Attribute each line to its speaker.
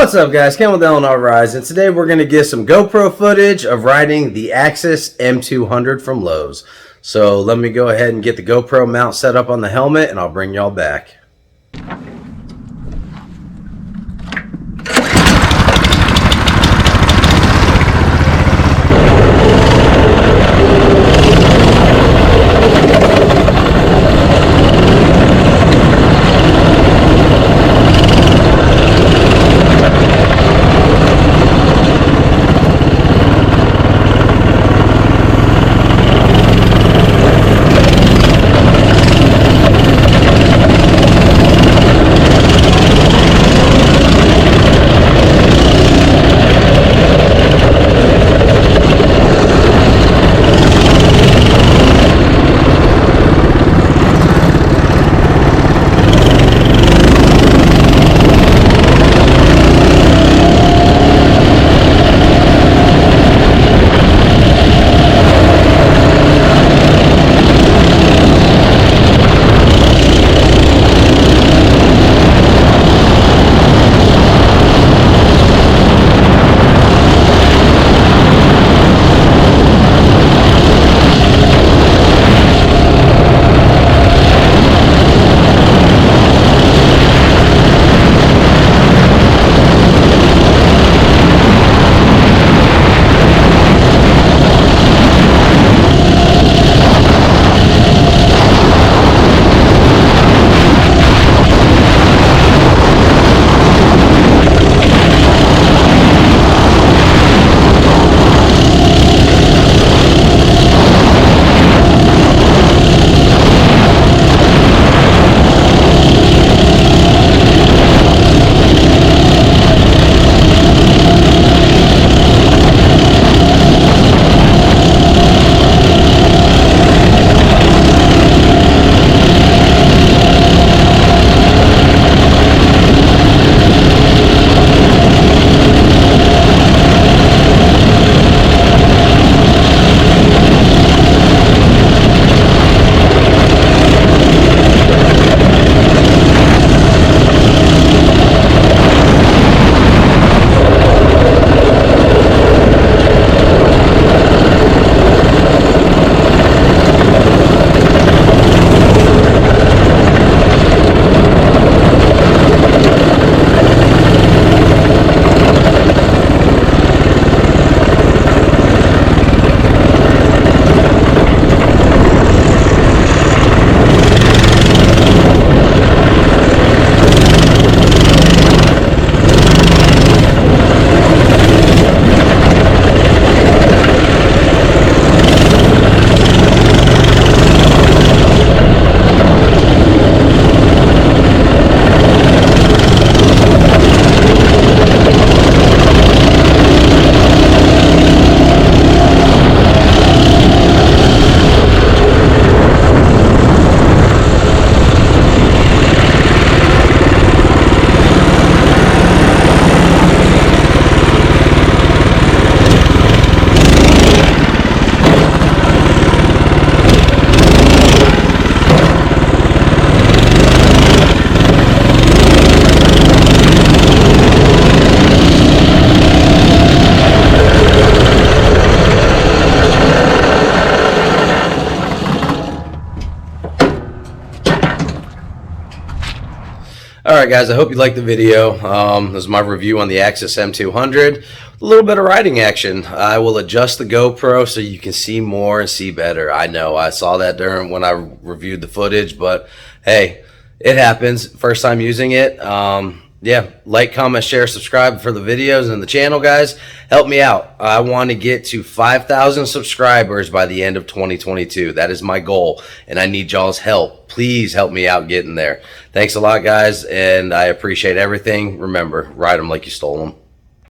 Speaker 1: What's up, guys? Ken with Alot Rise, and today we're going to get some GoPro footage of riding the Axis M200 from Lowe's. So let me go ahead and get the GoPro mount set up on the helmet, and I'll bring y'all back. Alright guys, I hope you liked the video. This is my review on the Axis M200. A little bit of riding action. I will adjust the GoPro so you can see more and see better. I know, I saw that during when I reviewed the footage, but hey, it happens. First time using it. Yeah, like, comment, share, subscribe for the videos and the channel, guys. Help me out. I want to get to 5,000 subscribers by the end of 2022. That is my goal, and I need y'all's help. Please help me out getting there. Thanks a lot, guys, and I appreciate everything. Remember, ride them like you stole them.